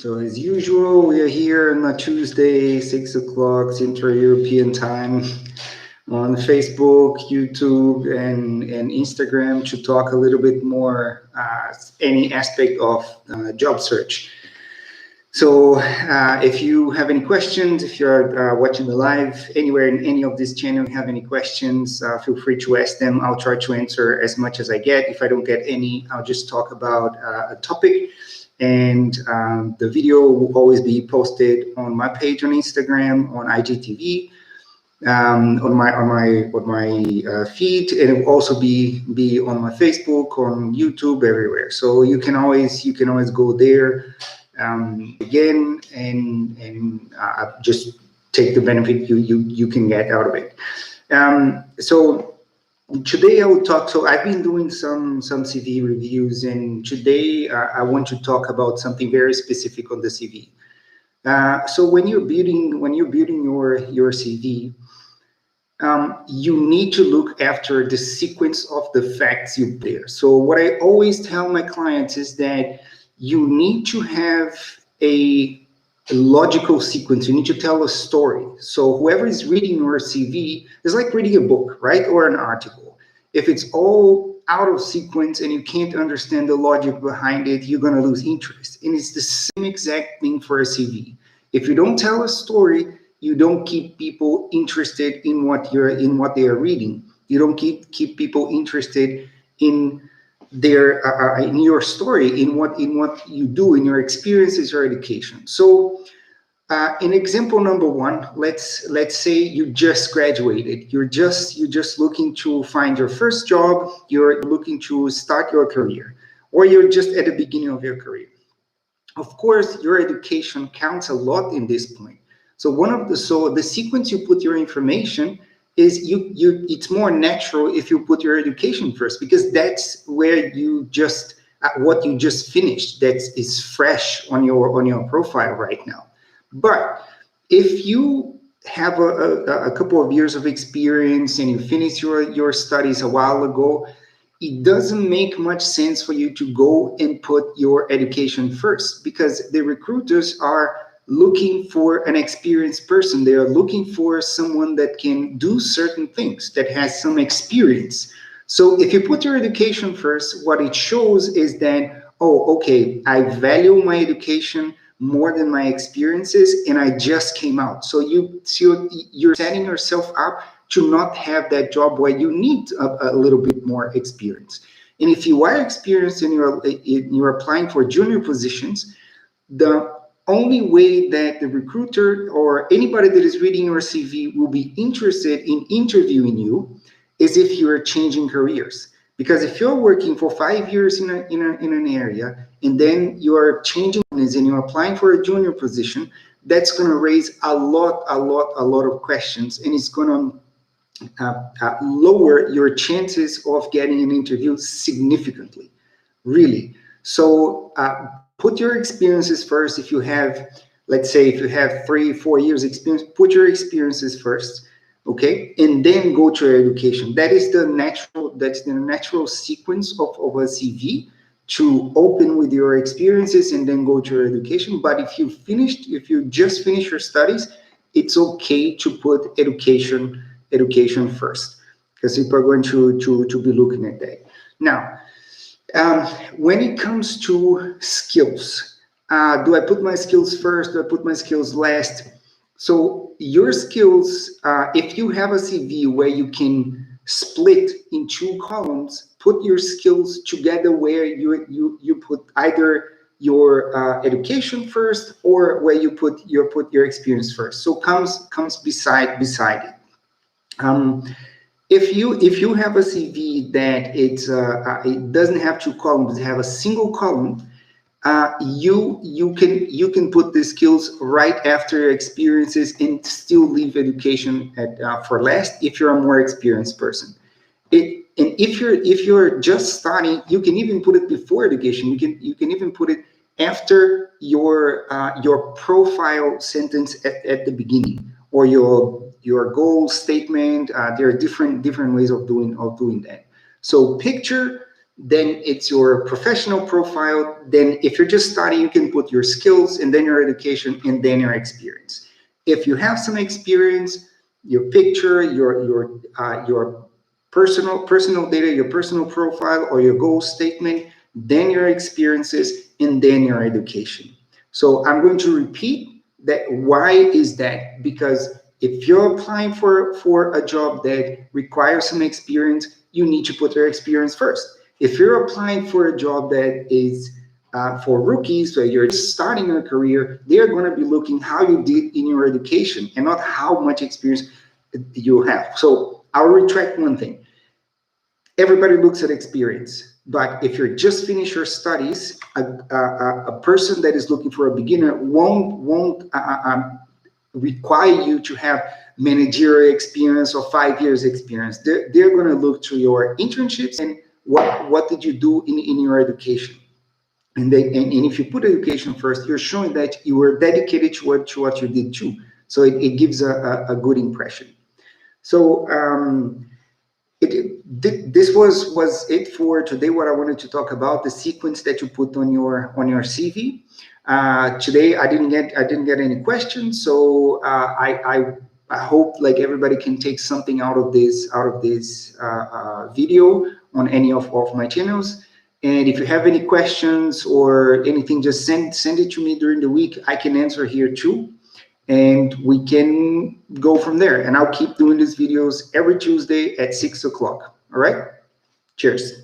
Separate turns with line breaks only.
So as usual, we are here on a Tuesday, 6 o'clock Central European time on Facebook, YouTube, and Instagram to talk a little bit more any aspect of job search. So if you have any questions, if you're watching the live anywhere in any of this channel, you have any questions, feel free to ask them. I'll try to answer as much as I get. If I don't get any, I'll just talk about a topic. And the video will always be posted on my page on Instagram, on IGTV, on my feed, and it will also be on my Facebook, on YouTube, everywhere. So you can always go there again and just take the benefit you can get out of it. So today I will talk. So I've been doing some CV reviews, and today I want to talk about something very specific on the CV. So when you're building your CV, you need to look after the sequence of the facts you bear. So what I always tell my clients is that you need to have a logical sequence. You need to tell a story. So whoever is reading your CV is like reading a book, right? Or an article. If it's all out of sequence and you can't understand the logic behind it, you're going to lose interest. And it's the same exact thing for a CV. If you don't tell a story, you don't keep people interested in what they are reading. You don't keep people interested in in your story, in what you do, in your experiences or education. So in example number one, let's say you just graduated. You're just looking to find your first job. You're looking to start your career, or you're just at the beginning of your career. Of course, your education counts a lot in this point. So the sequence you put your information is it's more natural if you put your education first, because that's where you just what you just finished, that is fresh on your profile right now. But if you have a couple of years of experience and you finished your studies a while ago, it doesn't make much sense for you to go and put your education first, because the recruiters are looking for an experienced person. They are looking for someone that can do certain things, that has some experience. So if you put your education first, what it shows is that, oh, okay, I value my education more than my experiences, and I just came out. So you're setting yourself up to not have that job where you need a little bit more experience. And if you are experienced and you're applying for junior positions, the only way that the recruiter or anybody that is reading your CV will be interested in interviewing you is if you're changing careers. Because if you're working for 5 years in an area and then you're changing and you're applying for a junior position, that's going to raise a lot of questions, and it's going to lower your chances of getting an interview significantly, really. So put your experiences first. If you have, let's say, if you have 3-4 years experience, put your experiences first, okay, and then go to your education. That's the natural sequence of a CV, to open with your experiences and then go to your education. But if you just finished your studies, it's okay to put education first, because people are going to be looking at that. Now, when it comes to skills, do I put my skills first? Do I put my skills last? So your skills, if you have a CV where you can split in 2 columns, put your skills together where you put either your education first, or where you put your experience first. So comes beside it. If you have a CV that it doesn't have 2 columns, it have a single column, you can put the skills right after your experiences and still leave education for last if you're a more experienced person. And if you're just starting, you can even put it before education. You can even put it after your profile sentence at the beginning, or your goal statement. There are different ways of doing that. So picture then it's your professional profile. Then if you're just starting, you can put your skills and then your education and then your experience. If you have some experience, your picture, your personal data, your personal profile or your goal statement, then your experiences, and then your education. So I'm going to repeat that. Why is that? Because if you're applying for a job that requires some experience, you need to put your experience first. If you're applying for a job that is for rookies, so you're just starting your career, they're going to be looking how you did in your education and not how much experience you have. So I'll retract one thing. Everybody looks at experience, but if you're just finished your studies, a person that is looking for a beginner won't require you to have managerial experience or 5 years experience. They're going to look to your internships and what did you do in your education. And if you put education first, you're showing that you were dedicated to what you did too. So it gives a good impression. So this was it for today. What I wanted to talk about, the sequence that you put on your CV. Today I didn't get any questions, so I hope like everybody can take something out of this video on any of my channels. And if you have any questions or anything, just send it to me during the week. I can answer here too, and we can go from there. And I'll keep doing these videos every Tuesday at 6 o'clock. All right? Cheers.